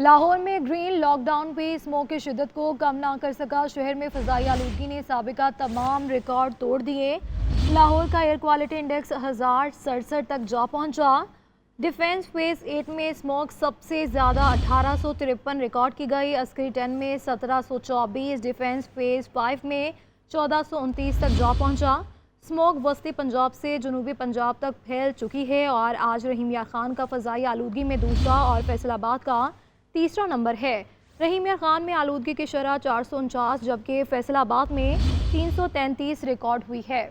लाहौर में green lockdown भी smoke की शिद्दत को कम ना कर सका। शहर में फ़ज़ाई आलूदगी ने साबिका तमाम रिकॉर्ड तोड़ दिए। लाहौर का एयर क्वालिटी इंडेक्स 1067 तक जा पहुंचा। डिफेंस फेज़ 8 में स्मोक सबसे ज़्यादा 1853 रिकॉर्ड की गई। अस्करी 10 में 1724, डिफेंस फेज़ 5 में 1429 तक जा पहुंचा। स्मोक वस्ती पंजाब से जनूबी पंजाब तक फैल चुकी है और आज रहीम यार खान का फ़ज़ाई आलूदगी में दूसरा और फैसलाबाद का तीसरा नंबर है। रहीम यार खान में आलूदगी की शरह 449 जबकि फैसलाबाद में 333 रिकॉर्ड हुई है।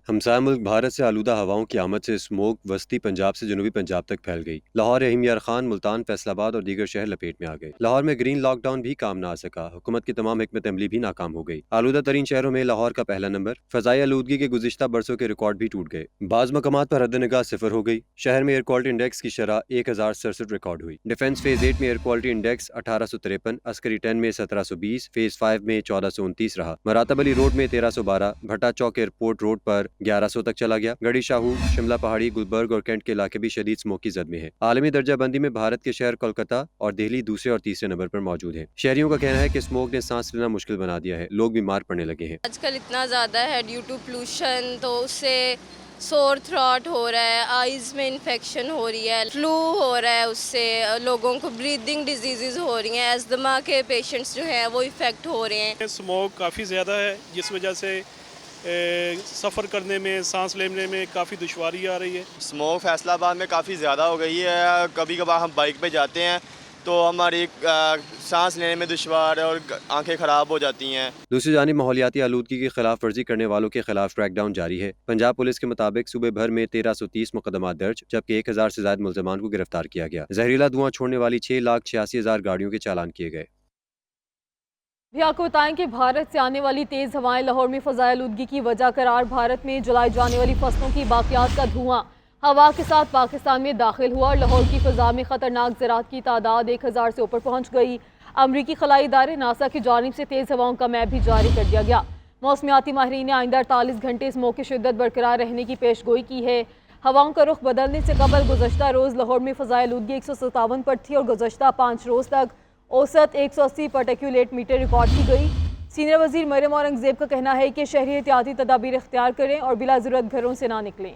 हमसाया मुल्क भारत से आलूदा हवाओं की आमद से स्मोक वस्ती पंजाब से जनूबी पंजाब तक फैल गई। लाहौर, रहीम यार खान, मुल्तान, फैसलाबाद और दीगर शहर लपेट में आ गए। लाहौर में ग्रीन लॉकडाउन भी काम ना आ सका। हुकूमत की तमाम हिकमत अमली भी नाकाम हो गई। आलूदा तरीन शहरों में लाहौर का पहला नंबर। फ़ज़ाई आलूदगी के गुज़िश्ता बरसों के रिकॉर्ड भी टूट गए। बाज़ मकामात पर हद-ए-निगाह सिफर हो गई। शहर में एयर क्वालिटी इंडेक्स की शरह 1067 रिकॉर्ड हुई। डिफेंस फेज़ 8 में एयर क्वालिटी इंडेक्स 1853, अस्करी 10 में 1720, फेज़ 5 में 1429 रहा। मरातब अली रोड में 1312, भट्टा चौक एयरपोर्ट रोड पर 1100 तक चला गया। गढ़ी शाहू, शिमला पहाड़ी, गुलबर्ग और कैंट के इलाके भी शदीद स्मोक की जद में है। आलमी दर्जा बंदी में भारत के शहर कोलकाता और दिल्ली दूसरे और तीसरे नंबर पर मौजूद है। शहरियों का कहना है कि स्मोक ने सांस लेना मुश्किल बना दिया है। लोग बीमार पड़ने लगे हैं। आजकल इतना ज़्यादा है ड्यू टू पोल्यूशन, तो उससे सोर थ्रॉट हो रहा है, आइज़ में इन्फेक्शन हो रही है, फ्लू हो रहा है, उससे लोगों को ब्रीदिंग डिजीज़ हो रही हैं, अस्थमा के पेशेंट्स जो हैं वो इफ़ेक्ट हो रहे हैं। स्मोक काफ़ी ज़्यादा है जिस वजह से सफ़र करने में, सांस लेने में काफ़ी दुश्वारी आ रही है। स्मोक फैसलाबाद में काफ़ी ज़्यादा हो गई है। कभी कभार हम बाइक पे जाते हैं तो हमारी सांस लेने में दुश्वार है और आंखें ख़राब हो जाती हैं। दूसरी जानिब माहौलियाती आलूदगी की खिलाफ वर्जी करने वालों के खिलाफ क्रैकडाउन जारी है। पंजाब पुलिस के मुताबिक सूबे भर में 1330 मुकदमा दर्ज, जबकि 1000 से ज्यादा मुल्ज़मान को गिरफ्तार किया गया। जहरीला धुआं छोड़ने वाली 6,86,000 गाड़ियों के चालान किए गए। भी आपको बताएं कि भारत से आने वाली तेज़ हवाएं लाहौर में फ़ज़ाई आलूदगी की वजह करार। भारत में जलाई जाने वाली फसलों की बाकियात का धुआं हवा के साथ पाकिस्तान में दाखिल हुआ और लाहौर की फ़ज़ा में ख़तरनाक ज़रात की तादाद 1000 से ऊपर पहुँच गई। अमरीकी खलाई इदारे नासा की जानिब से तेज़ हवाओं का मैप भी जारी कर दिया गया। मौसमियाती माहिरीन ने आइंदा 48 घंटे स्मोक की शिद्दत बरकरार रहने की पेश गोई की है। हवाओं का रुख बदलने से कबल गुज़श्ता रोज़ लाहौर में फ़ज़ाई आलूदगी 157 पर थी और गुज़श्ता 5 रोज़ तक औसत 180 पार्टिकुलेट मीटर रिकॉर्ड की गई। सीनियर वज़ीर मरियम औरंगज़ेब का कहना है कि शहरी एहतियाती तदाबीर इख्तियार करें और बिला ज़रूरत घरों से ना निकलें।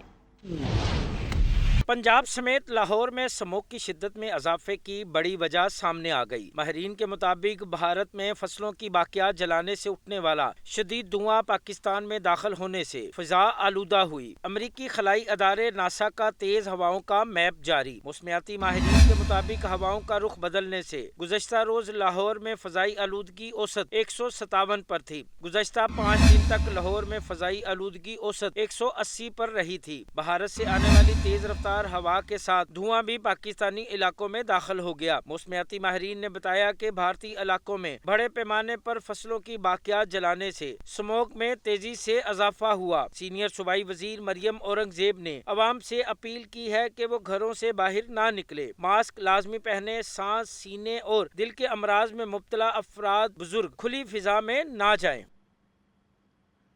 पंजाब समेत लाहौर में स्मोक की शिद्दत में इजाफे की बड़ी वजह सामने आ गई। माहिरीन के मुताबिक भारत में फसलों की बाकियात जलाने से उठने वाला शदीद धुआं पाकिस्तान में दाखिल होने से फिजा आलूदा हुई। अमरीकी खलाई अदारे नासा का तेज हवाओं का मैप जारी। मौसमियाती माहिरीन के मुताबिक हवाओं का रुख बदलने से गुज़श्ता रोज लाहौर में फजाई आलूदगी औसत 157 पर थी। गुज़श्ता 5 दिन तक लाहौर में फजाई आलूदगी औसत 180 पर रही थी। भारत से आने वाली तेज रफ्तार हवा के साथ धुआं भी पाकिस्तानी इलाकों में दाखिल हो गया। मौसमियाती माहिरीन ने बताया कि भारतीय इलाकों में बड़े पैमाने पर फसलों की बाकियात जलाने से स्मोक में तेजी से इजाफा हुआ। सीनियर सूबाई वजीर मरियम औरंगजेब ने अवाम से अपील की है कि वो घरों से बाहर ना निकले, मास्क लाजमी पहने, सांस, सीने और दिल के अमराज में मुब्तला अफराद बुजुर्ग खुली फिजा में ना जाएं।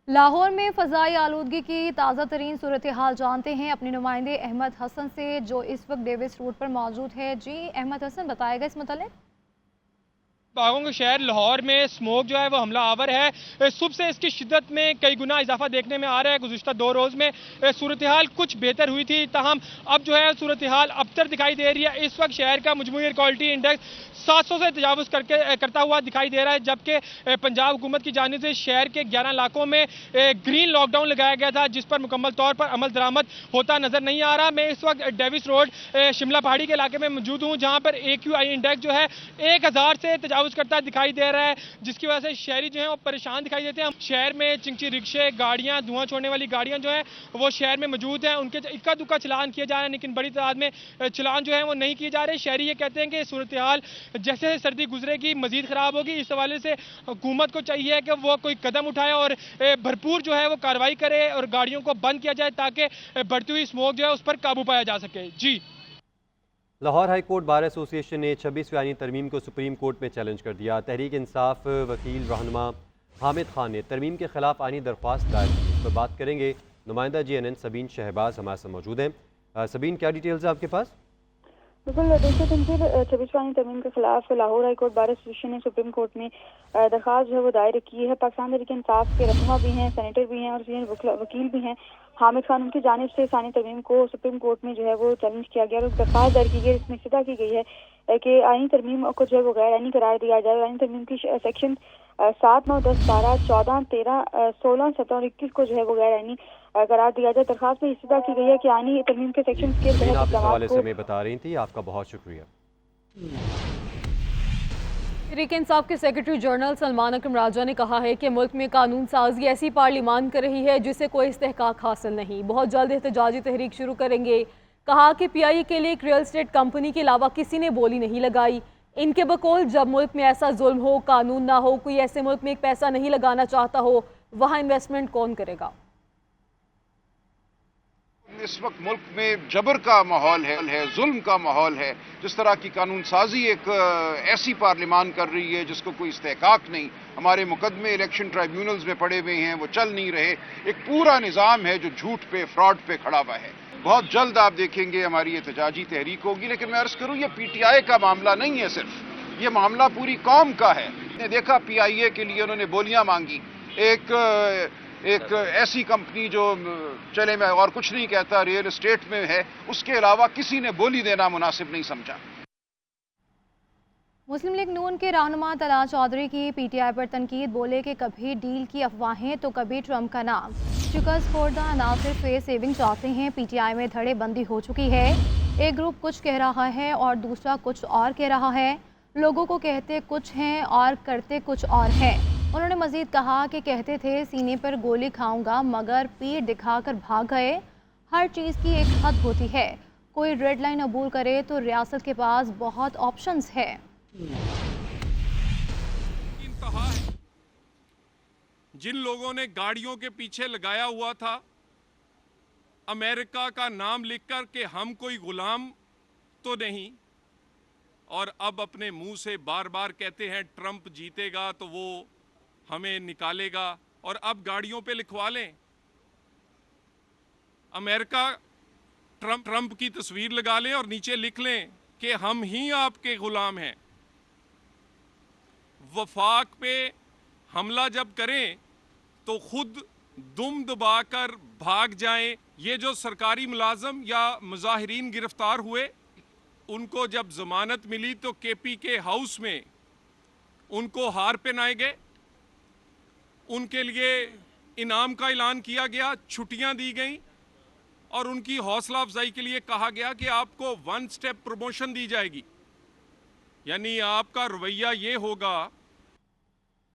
लाहौर में फ़ज़ाई आलूदगी की ताज़ा तरीन सूरत हाल जानते हैं अपने नुमाइंदे अहमद हसन से, जो इस वक्त डेविस रोड पर मौजूद है। जी अहमद हसन, बताएगा इस मतलब। बागों के शहर लाहौर में स्मोक जो है वो हमला आवर है। सुबह से इसकी शिद्दत में कई गुना इजाफा देखने में आ रहा है। गुज़िश्ता 2 रोज़ में सूरत हाल कुछ बेहतर हुई थी, ताहम अब जो है सूरत हाल अबतर दिखाई दे रही है। इस वक्त शहर का मजमूई एयर क्वालिटी इंडेक्स 700 से तजावुज़ करता हुआ दिखाई दे रहा है, जबकि पंजाब हुकूमत की जानिब से शहर के 11 इलाकों में ग्रीन लॉकडाउन लगाया गया था, जिस पर मुकम्मल तौर पर अमल दरामद होता नजर नहीं आ रहा। मैं इस वक्त डेविस रोड शिमला पहाड़ी के इलाके में मौजूद हूँ, जहाँ पर AQI इंडेक्स जो है 1000 से तजावुज़ करता दिखाई दे रहा है, जिसकी वजह से शहरी जो है वो परेशान दिखाई देते हैं। शहर में चिंची रिक्शे, गाड़ियाँ, धुआं छोड़ने वाली गाड़ियाँ जो है वो शहर में मौजूद हैं। उनके इक्का दुक्का चलान किए जा रहे हैं, लेकिन बड़ी तादाद में चलान जो है वो नहीं किए जा रहे। शहरी ये कहते हैं कि सूरत हाल जैसे सर्दी गुजरेगी मजीद खराब होगी। इस हवाले से हुकूमत को चाहिए कि वो कोई कदम उठाए और भरपूर जो है वो कार्रवाई करे और गाड़ियों को बंद किया जाए, ताकि बढ़ती हुई स्मोक जो है उस पर काबू पाया जा सके। जी। Lahore high court bar association ने 26वीं आईनी तरमीम को सुप्रीम कोर्ट में चैलेंज कर दिया। तहरीक इंसाफ वकील रहनुमा हामिद खान ने तरमीम के खिलाफ आईनी दरख्वास्त दायर की। इस पर बात करेंगे। नुमाइंदा GNN सबीन शहबाज हमारे साथ मौजूद हैं। सबीन, क्या डिटेल्स है आपके पास? बिल्कुल, देखिए तनवीर 26वां तरमीम के खिलाफ Lahore high court bar association ने सुप्रीम कोर्ट में दरख्वास्त जो है वो दायर की है। पाकिस्तान तहरीक इंसाफ के रहनुमा भी हैं, सेनेटर भी हैं और सीनियर वकील भी हैं हामिद खान, उनकी जानिब से सानी तरमीम को सुप्रीम कोर्ट में जो है वो चैलेंज किया गया और एक दरख्वास्त दायर की गई, इसमें इस्तदा की गई है कि आईनी तरमीम को जो है वो गैर आईनी करार दिया जाए। आईनी तरमीम की सेक्शन 7, 9, 10, 12, 14, 13, 16, 17 और 21 को जो है वो गैर आईनी करार दिया जाए। दरख्वास्त में इस्तदा की गई है कि आईनी तरमीम के सेक्शन के तहत आप इस हवाले से हमें बता रही थी, आपका बहुत शुक्रिया। तहरीक इंसाफ के सेक्रेटरी जनरल सलमान अकरम राजा ने कहा है कि मुल्क में कानून साजी ऐसी पार्लिमान कर रही है जिसे कोई इस्तेहकाक हासिल नहीं, बहुत जल्द एहतजाजी तहरीक शुरू करेंगे। कहा कि PIA के लिए एक रियल स्टेट कंपनी के अलावा किसी ने बोली नहीं लगाई। इनके बकौल जब मुल्क में ऐसा जुल्म हो, कानून ना हो, कोई ऐसे मुल्क में एक पैसा नहीं लगाना चाहता हो, वहाँ इन्वेस्टमेंट कौन करेगा? इस वक्त मुल्क में जबर का माहौल है, जुल्म का माहौल है। जिस तरह की कानून साजी एक ऐसी पार्लिमान कर रही है जिसको कोई इस्तेहकाक नहीं, हमारे मुकदमे इलेक्शन ट्राइब्यूनल्स में पड़े हुए हैं, वो चल नहीं रहे। एक पूरा निज़ाम है जो झूठ पे, फ्रॉड पे खड़ा हुआ है। बहुत जल्द आप देखेंगे हमारी एहतजाजी तहरीक होगी। लेकिन मैं अर्ज करूं, ये PTI का मामला नहीं है, सिर्फ ये मामला पूरी कौम का है। ने देखा PIA के लिए उन्होंने बोलियां मांगी, एक ऐसी कंपनी जो चले मैं और कुछ नहीं कहता रियल एस्टेट में है, उसके अलावा किसी ने बोली देना मुनासिब नहीं समझा। मुस्लिम लीग नून के रहनुमा तला चौधरी की PTI पर तनकीद, बोले कि कभी डील की अफवाहें तो कभी ट्रंप का नाम। शिकस्त खोरदा ना सिर्फ फेस सेविंग चाहते हैं, PTI में धड़ेबंदी हो चुकी है। एक ग्रुप कुछ कह रहा है और दूसरा कुछ और कह रहा है। लोगों को कहते कुछ हैं और करते कुछ और हैं। उन्होंने मजीद कहा कि कहते थे सीने पर गोली खाऊंगा मगर पीठ दिखाकर भाग गए। हर चीज़ की एक हद होती है, कोई रेड लाइन अबूर करे तो रियासत के पास बहुत ऑप्शंस है। जिन लोगों ने गाड़ियों के पीछे लगाया हुआ था अमेरिका का नाम लिखकर कि हम कोई गुलाम तो नहीं, और अब अपने मुंह से बार बार कहते हैं ट्रंप जीतेगा तो वो हमें निकालेगा, और अब गाड़ियों पे लिखवा लें अमेरिका ट्रंप की तस्वीर लगा लें और नीचे लिख लें कि हम ही आपके गुलाम हैं। वफाक पे हमला जब करें तो खुद दुम दबाकर भाग जाएं। ये जो सरकारी मुलाजम या मुजाहिरीन गिरफ्तार हुए, उनको जब जमानत मिली तो KPK हाउस में उनको हार पहनाए गए, उनके लिए इनाम का ऐलान किया गया, छुट्टियां दी गई और उनकी हौसला अफजाई के लिए कहा गया कि आपको 1 स्टेप प्रमोशन दी जाएगी। यानी आपका रवैया ये होगा